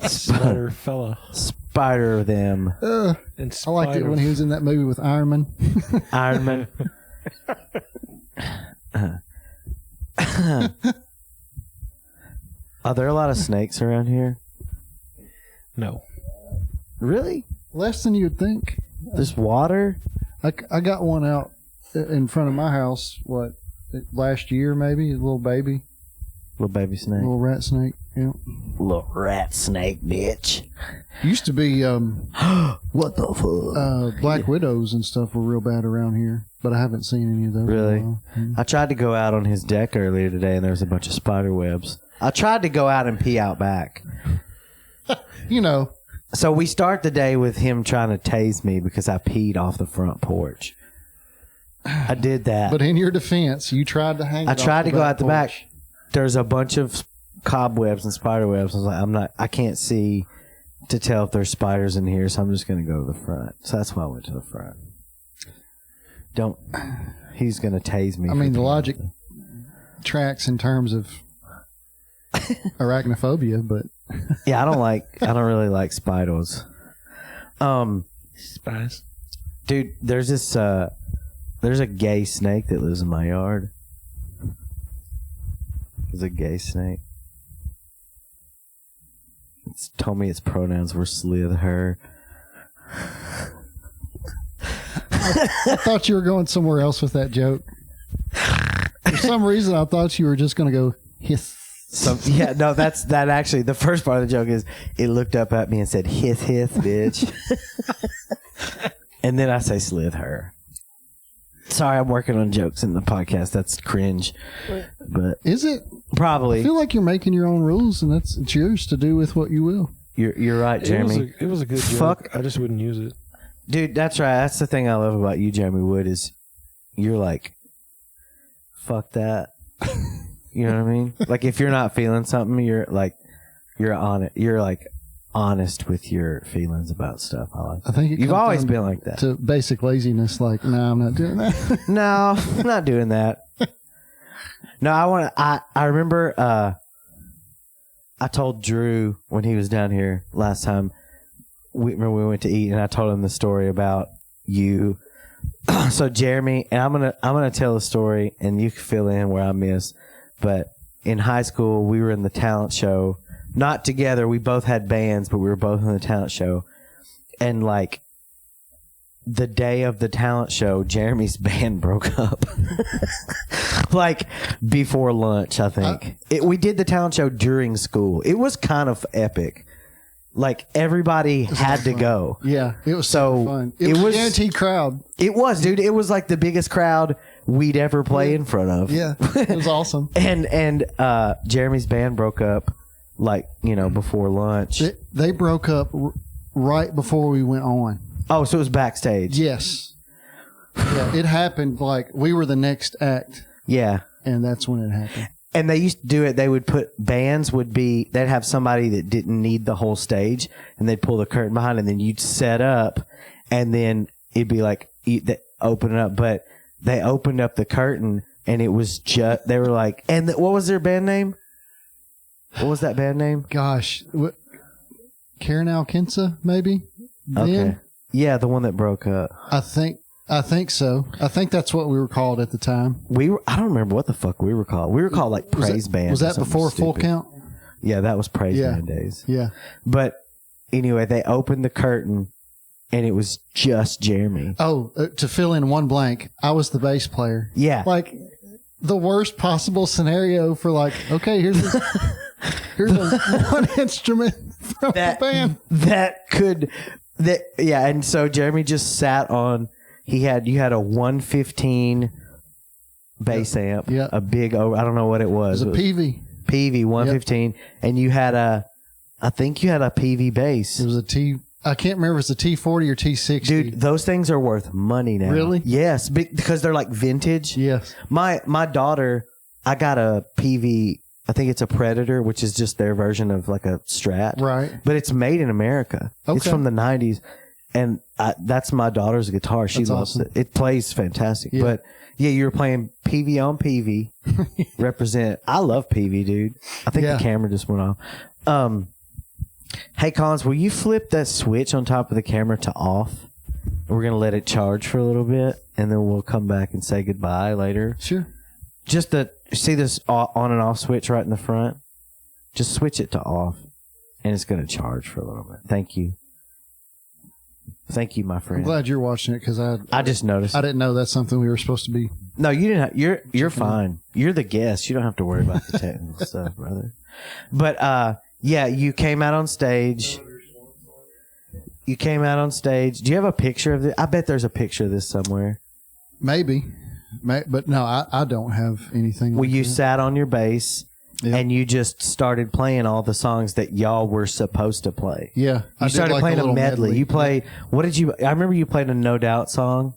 Spider fella. Spider them. And I liked it when he was in that movie with Iron Man. Iron Man. Are there a lot of snakes around here? No. Really? Less than you'd think. There's water? I got one out in front of my house, last year maybe, a little baby, Little baby snake. little rat snake. Yeah. Little rat snake, bitch. Used to be What the fuck? black widows and stuff were real bad around here, but I haven't seen any of those. in a Really? while. I tried to go out on his deck earlier today and there was a bunch of spider webs. I tried to go out and pee out back. You know, So we start the day with him trying to tase me because I peed off the front porch. I did that. but in your defense, you tried to hang. I it off tried to go out the back. porch. There's a bunch of cobwebs and spider webs. I was like, I can't see to tell if there's spiders in here, so I'm just going to go to the front. So that's why I went to the front. He's going to tase me. I mean, the logic tracks in terms of arachnophobia, but Yeah, I don't really like spiders. Spies. Dude, there's a gay snake that lives in my yard. There's a gay snake. It's told me its pronouns were slith, her. I thought you were going somewhere else with that joke. For some reason, I thought you were just going to go hiss. Yeah, no, that actually, the first part of the joke is it looked up at me and said, hiss, hiss, bitch. And then I say slith, her. Sorry, I'm working on jokes in the podcast. That's cringe. But Is it? I probably. feel like you're making your own rules, and it's yours to do with what you will. You're right, Jeremy. It was a good Fuck. joke. I just wouldn't use it. Dude, that's right. That's the thing I love about you, Jeremy Wood, is you're like, fuck that. You know what I mean? Like, if you're not feeling something, you're on it. You're like honest with your feelings about stuff. I like that. I think it You've comes always down been like that. to basic laziness. Like, no, I'm not doing that. No, I'm not doing that. No, I remember I told Drew when he was down here last time, we went to eat, and I told him the story about you. So Jeremy, and I'm gonna tell a story, and you can fill in where I miss. But in high school, we were in the talent show. Not together. We both had bands, but we were both in the talent show. And like the day of the talent show, Jeremy's band broke up. Like before lunch, I think. We did the talent show during school. It was kind of epic. Like everybody had to go. Yeah, it was So super fun. it It was was- a guaranteed crowd. It was, dude. It was like the biggest crowd we'd ever play in front of. Yeah, it was awesome. And Jeremy's band broke up, like, before lunch. They broke up right before we went on. Oh, so it was backstage. Yes. Yeah, it happened like we were the next act. Yeah. And that's when it happened. And they used to do it. They would they'd have somebody that didn't need the whole stage, and they'd pull the curtain behind, and then you'd set up, and then it'd be like, open it up. But they opened up the curtain, and it was just, they were like, and what was their band name? What was that band name? Gosh. Karen Alkinsa, maybe? Okay. Then? Yeah, the one that broke up. I think so. I think that's what we were called at the time. I don't remember what the fuck we were called. We were called like Praise Band. Was that before Full Count? Yeah, that was Praise Band days. Yeah. But anyway, they opened the curtain, and it was just Jeremy. Oh, to fill in one blank, I was the bass player. Yeah. Like the worst possible scenario for like, okay, here's a one instrument from the band. Yeah, and so Jeremy just sat on, you had a 115 bass amp, a big, I don't know what it was. It was a PV 115, and you had I think you had a PV bass. It was I can't remember if it's a T40 or T60. Dude, those things are worth money now. Really? Yes, because they're like vintage. Yes. My daughter, I got a PV, I think it's a Predator, which is just their version of like a Strat. Right. But it's made in America. Okay. It's from the 90s. And that's my daughter's guitar. She loves it. It plays fantastic. Yeah. But yeah, you were playing PV on PV. Represent. I love PV, dude. I think the camera just went off. Hey, Collins, will you flip that switch on top of the camera to off? We're going to let it charge for a little bit, and then we'll come back and say goodbye later. Sure. Just see this on and off switch right in the front? Just switch it to off, and it's going to charge for a little bit. Thank you. Thank you, my friend. I'm glad you're watching it because I just noticed. I didn't know that's something we were supposed to be. No, you didn't. You're fine. You're the guest. You don't have to worry about the technical stuff, brother. But yeah, you came out on stage. Do you have a picture of this? I bet there's a picture of this somewhere. Maybe. But no, I don't have anything. Well, you sat on your bass. Yep. And you just started playing all the songs that y'all were supposed to play. Yeah. You started playing a medley. You played, what did you, I remember you played a No Doubt song.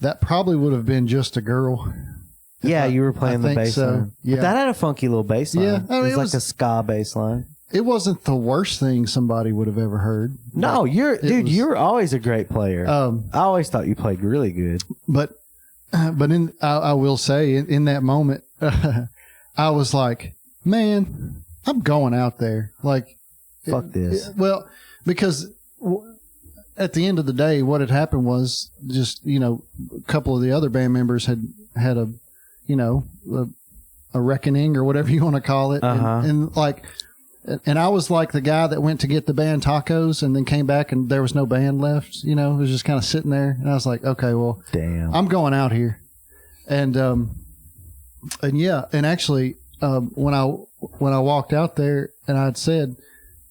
That probably would have been Just a Girl. Yeah, you were playing the bass line. Yeah. But that had a funky little bass line. Yeah. I mean, it was like a ska bass line. It wasn't the worst thing somebody would have ever heard. No, you're always a great player. I always thought you played really good. But I will say in that moment, I was like, man, I'm going out there. Like, fuck this. Well, because at the end of the day, what had happened was just, a couple of the other band members had a reckoning or whatever you want to call it. And I was like the guy that went to get the band tacos and then came back and there was no band left. It was just kind of sitting there. And I was like, okay, well, damn, I'm going out here. And yeah, and actually, when I walked out there and I'd said,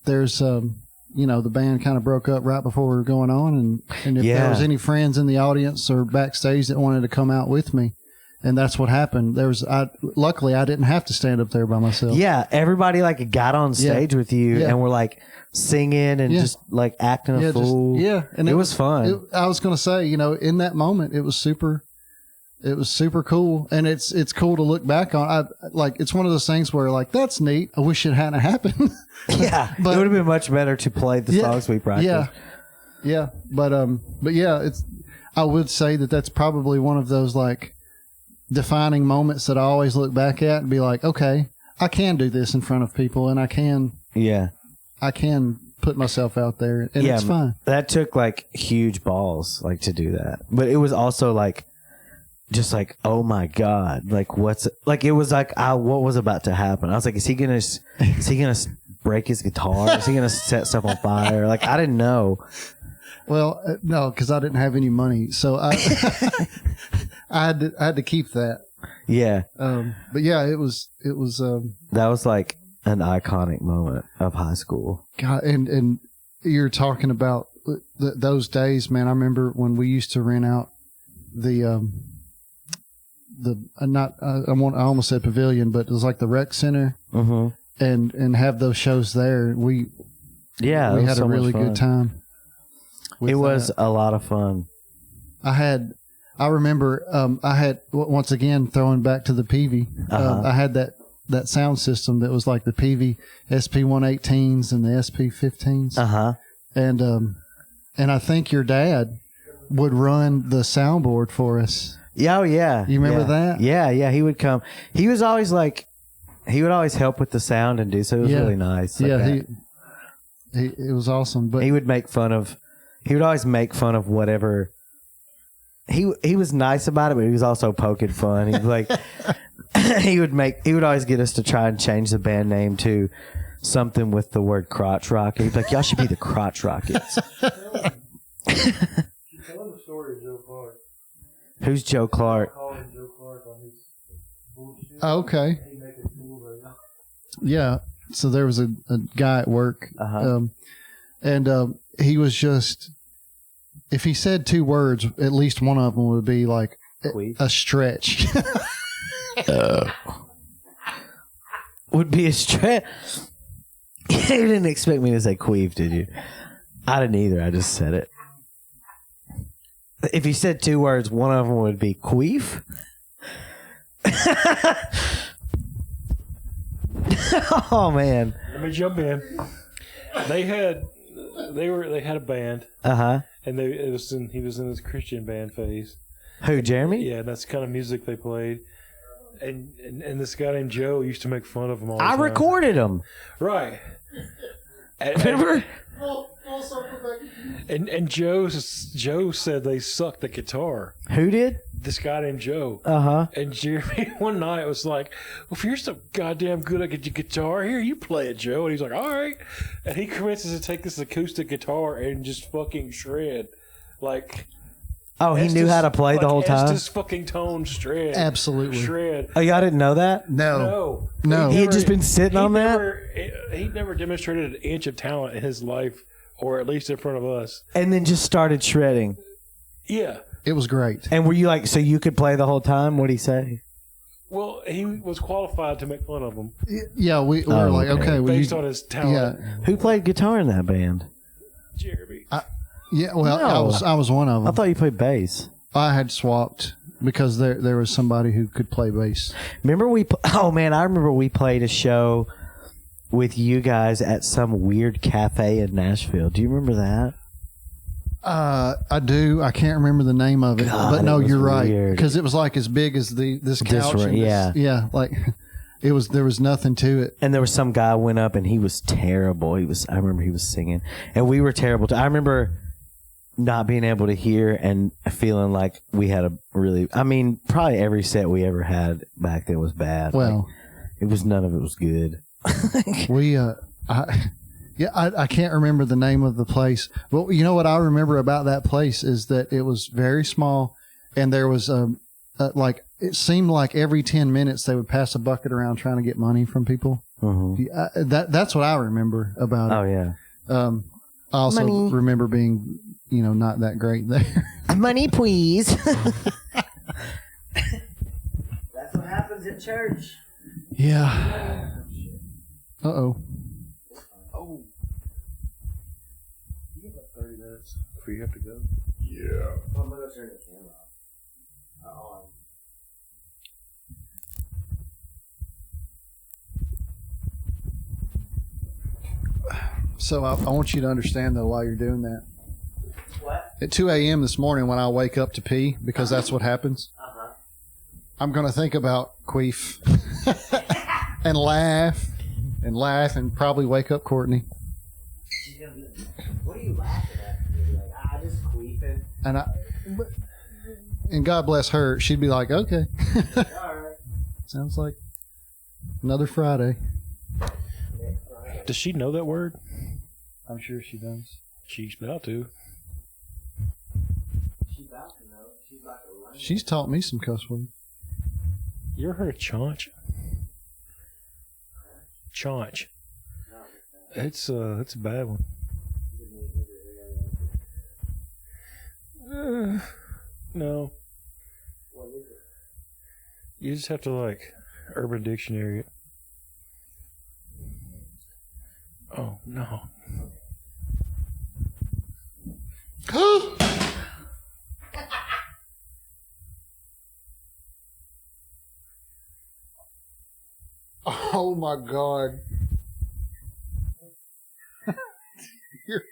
there's, the band kind of broke up right before we were going on. And if there was any friends in the audience or backstage that wanted to come out with me, and that's what happened. Luckily I didn't have to stand up there by myself. Yeah. Everybody like got on stage with you and were like singing and just like acting a fool. And it was fun. I was going to say, in that moment, it was super cool. And it's cool to look back on. It's one of those things where like, that's neat. I wish it hadn't happened. Yeah. But it would have been much better to play the songs we practiced. Yeah. But yeah, I would say that's probably one of those like defining moments that I always look back at and be like, okay, I can do this in front of people and I can put myself out there and it's fine. That took like huge balls, like to do that. But it was also like, just like, oh my God, like it was like, what was about to happen? I was like, is he gonna break his guitar? Is he gonna set stuff on fire? Like, I didn't know. Well, no, because I didn't have any money, so I had to keep that. Yeah. But yeah, it was. That was like an iconic moment of high school. God, and you're talking about those days, man. I remember when we used to rent out the I almost said pavilion, but it was like the rec center, and have those shows there. We had a really good time. It was a lot of fun. I remember I had, once again, throwing back to the Peavey, I had that sound system that was like the Peavey SP-118s and the SP-15s. And I think your dad would run the soundboard for us. Oh, yeah. You remember that? Yeah. He would come. He was always like, he would always help with the sound and do so. It was really nice. It was awesome. But he would always make fun of whatever. He was nice about it, but he was also poking fun. He'd like, he would always get us to try and change the band name to something with the word crotch rocket. He'd be like, y'all should be the Crotch Rockets. She's telling the story of Joe Clark. Who's Joe Clark? Calling Joe Clark on his bullshit. Oh, okay. He make it cool right now. Yeah. So there was a guy at work, and he was just, if he said two words, at least one of them would be like a stretch. Would be a stretch. You didn't expect me to say queef, did you? I didn't either. I just said it. If you said two words, one of them would be queef. Oh man! Let me jump in. They had a band. And he was in his Christian band phase. Who, Jeremy? Yeah, that's the kind of music they played. And this guy named Joe used to make fun of him all the time. I recorded him. Right. Remember? And Joe said they sucked at guitar. Who did? This guy named Joe. And Jeremy one night was like, well, if you're so goddamn good at your guitar, here, you play it, Joe. And he's like, all right. And he commences to take this acoustic guitar and just fucking shred. Like... Oh, he knew how to play the whole time? Estes fucking tone shred. Absolutely. Shred. Oh, y'all didn't know that? No. He had just been sitting on that? He never demonstrated an inch of talent in his life, or at least in front of us. And then just started shredding. Yeah. It was great. And were you like, so you could play the whole time? What'd he say? Well, he was qualified to make fun of him. Yeah, we were like, okay. Well, based on his talent. Yeah. Who played guitar in that band? Jeremy. Yeah, well, no. I was one of them. I thought you played bass. I had swapped because there was somebody who could play bass. Remember I remember we played a show with you guys at some weird cafe in Nashville. Do you remember that? I do. I can't remember the name of it, but no, you're right, because it was like as big as this couch. Yeah, like there was nothing to it. And there was some guy went up and he was terrible. I remember he was singing, and we were terrible too. I remember not being able to hear and feeling like we had probably every set we ever had back then was bad. Well, none of it was good. I can't remember the name of the place. But you know what I remember about that place is that it was very small, and there was like it seemed like every 10 minutes they would pass a bucket around trying to get money from people. That's what I remember about it. Oh yeah. I also remember being not that great there. Money, please. That's what happens at church. Yeah. Oh. You have about 30 minutes before you have to go. Yeah. I'm going to turn the camera off. So I want you to understand, though, while you're doing that. What? At 2 a.m. this morning when I wake up to pee, because that's what happens, I'm going to think about queef and laugh and probably wake up Courtney. She's going to be like, what are you laughing at? You're like, I just queefing. And God bless her, she'd be like, okay. All right. Sounds like another Friday. Does she know that word? I'm sure she does. She's about to. She's about to know. She's about to learn. She's taught me some cuss words. You ever heard of chaunch? Chaunch. It's a bad one. No. What is it? You just have to like Urban Dictionary it. Oh no. Oh my God. You're...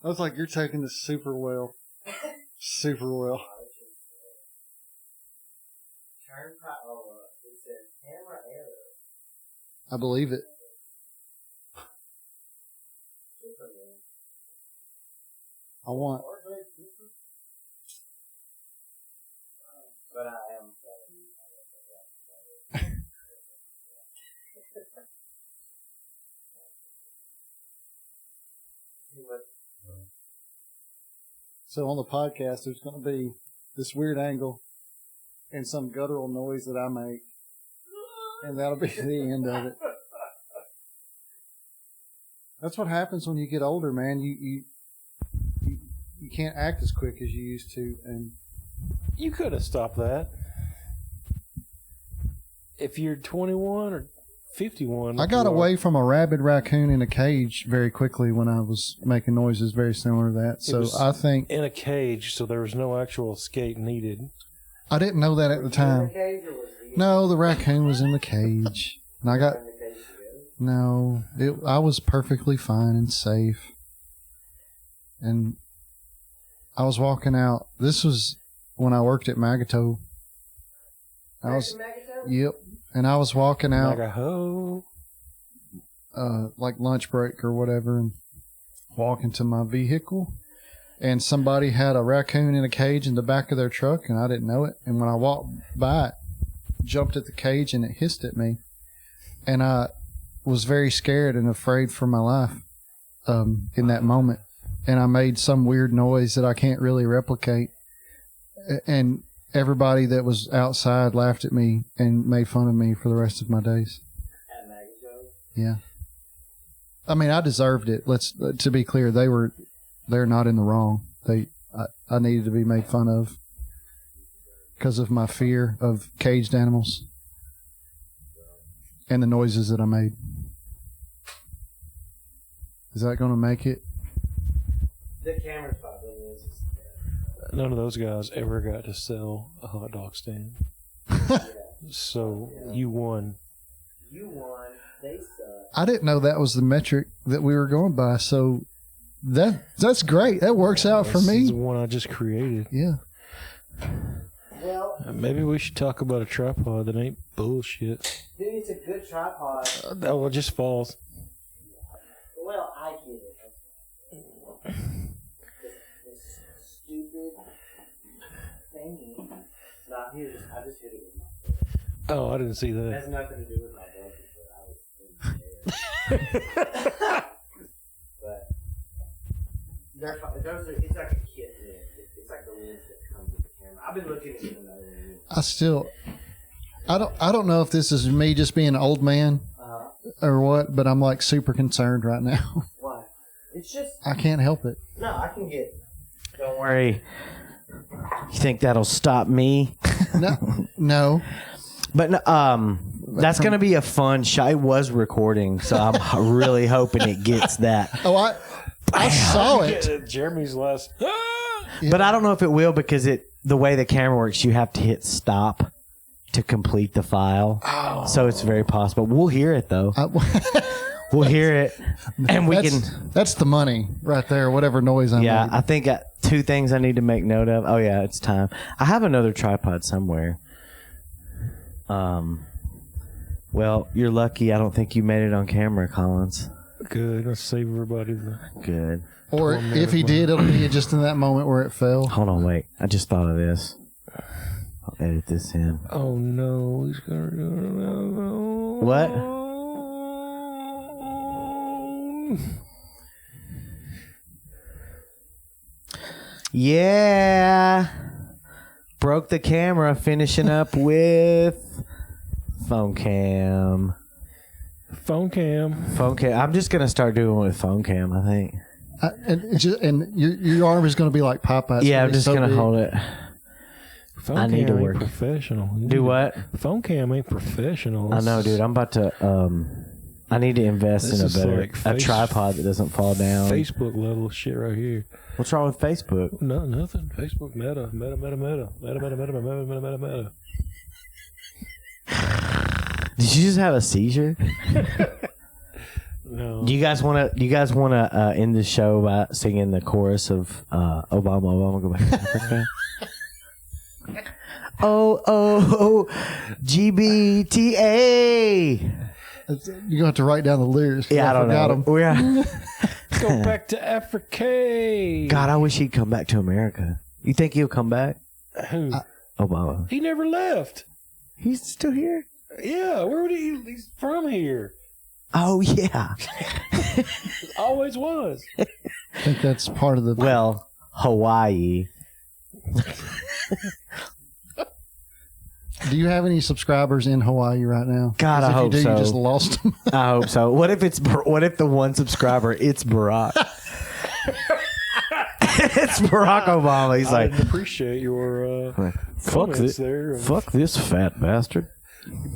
Looks like you're taking this super well. Super well. I believe it. I want. But I am. So on the podcast, there's going to be this weird angle and some guttural noise that I make, and that'll be the end of it. That's what happens when you get older, man. You can't act as quick as you used to, and You could have stopped that. If you're 21 or 51. I got away from a rabid raccoon in a cage very quickly when I was making noises very similar to that. So I think in a cage, so there was no actual escape needed. I didn't know that at the time. No, the raccoon was in the cage, and I got no. I was perfectly fine and safe, and I was walking out. This was when I worked at Magato. Yep. And I was walking out, like lunch break or whatever, and walking to my vehicle. And somebody had a raccoon in a cage in the back of their truck, and I didn't know it. And when I walked by it, jumped at the cage, and it hissed at me. And I was very scared and afraid for my life in that moment. And I made some weird noise that I can't really replicate. And everybody that was outside laughed at me and made fun of me for the rest of my days. Yeah. I mean, I deserved it. To be clear, they're not in the wrong. I needed to be made fun of because of my fear of caged animals and the noises that I made. Is that going to make it? The camera's probably None of those guys ever got to sell a hot dog stand. So you won. You won. They suck. I didn't know that was the metric that we were going by. So that's great. That works out for me. This is the one I just created. Yeah. Well, Maybe we should talk about a tripod that ain't bullshit. dude, it's a good tripod. That one just falls. Well, I get it. This stupid thingy. Not here. I just hit it with my foot. Oh, I didn't see It that. has nothing to do with my bucket, but I was in there. But it's like a kit lens. It's like the lens that comes with the camera. I've been looking at it another lens. I don't know if this is me just being an old man or what, but I'm like super concerned right now. Why? It's just I can't help it. no. I can get. Don't worry. You think that'll stop me? No. But that's going to be a fun shot. It was recording, so I'm really hoping it gets that. Oh, I saw it. Jeremy's last. But I don't know if it will because the way the camera works, you have to hit stop to complete the file. Oh. So it's very possible. We'll hear it though. We'll hear it, and we can. That's the money right there. Whatever noise I made. I think two things I need to make note of. Oh yeah, it's time. I have another tripod somewhere. Well, you're lucky. I don't think you made it on camera, Collins. Good. Let's save everybody. Good. Or if he did, it'll be just in that moment where it fell. Hold on, wait. I just thought of this. I'll edit this in. Oh no, he's gonna do it. What? Yeah. Broke the camera, finishing up with phone cam. Phone cam. I'm just going to start doing it with phone cam, I think. And your arm is going to be like Popeye. Yeah, I'm just gonna hold it. Phone I need to cam work. ain't professional. Do what? Phone cam ain't professional. I know, dude. I'm about to. I need to invest This in a is better like a tripod that doesn't fall down. Facebook level shit right here. What's wrong with Facebook? No, nothing. Facebook meta. Did you just have a seizure? No. Do you guys want to end the show by singing the chorus of Obama go back to Africa? oh, GBTA. You're going to have to write down the lyrics. Yeah, I don't know. them. Go back to Africa. God, I wish he'd come back to America. You think he'll come back? Who? Obama. He never left. He's still here? Yeah, where would he? He's from here. Oh, yeah. Always was. I think that's part of the... Well, Hawaii. Do you have any subscribers in Hawaii right now? God, I hope if you do, so. You just lost them. I hope so. What if the one subscriber, it's Barack? It's Barack Obama. He's I like, appreciate your fuck comments there. Fuck this fat bastard.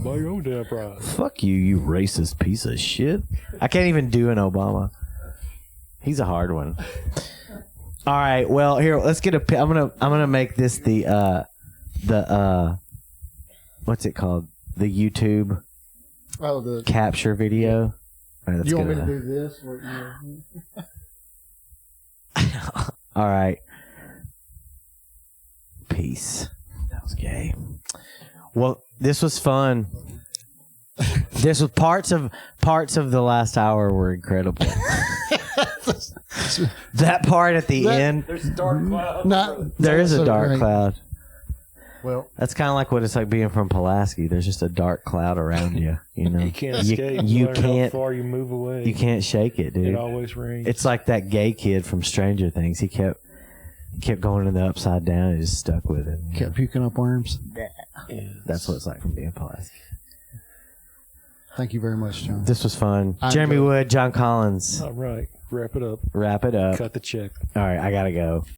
Buy your own damn prize. Fuck you, you racist piece of shit. I can't even do an Obama. He's a hard one. All right, well, here, let's get I'm gonna make this the what's it called? The YouTube capture video. All right, you want me to do this? All right. Peace. That was gay. Well, this was fun. This was parts of the last hour were incredible. That part at the end. There's a dark cloud. There is a dark cloud. Well, that's kind of like what it's like being from Pulaski. There's just a dark cloud around you. You know, you can't escape. You no can't. How far you move away. You can't shake it, dude. It always rains. It's like that gay kid from Stranger Things. He kept going to the upside down and just stuck with it. Kept puking up worms. Yeah. That's what it's like from being Pulaski. Thank you very much, John. This was fun. Jeremy Wood, John Collins. All right. Wrap it up. Wrap it up. Cut the check. All right, I gotta go.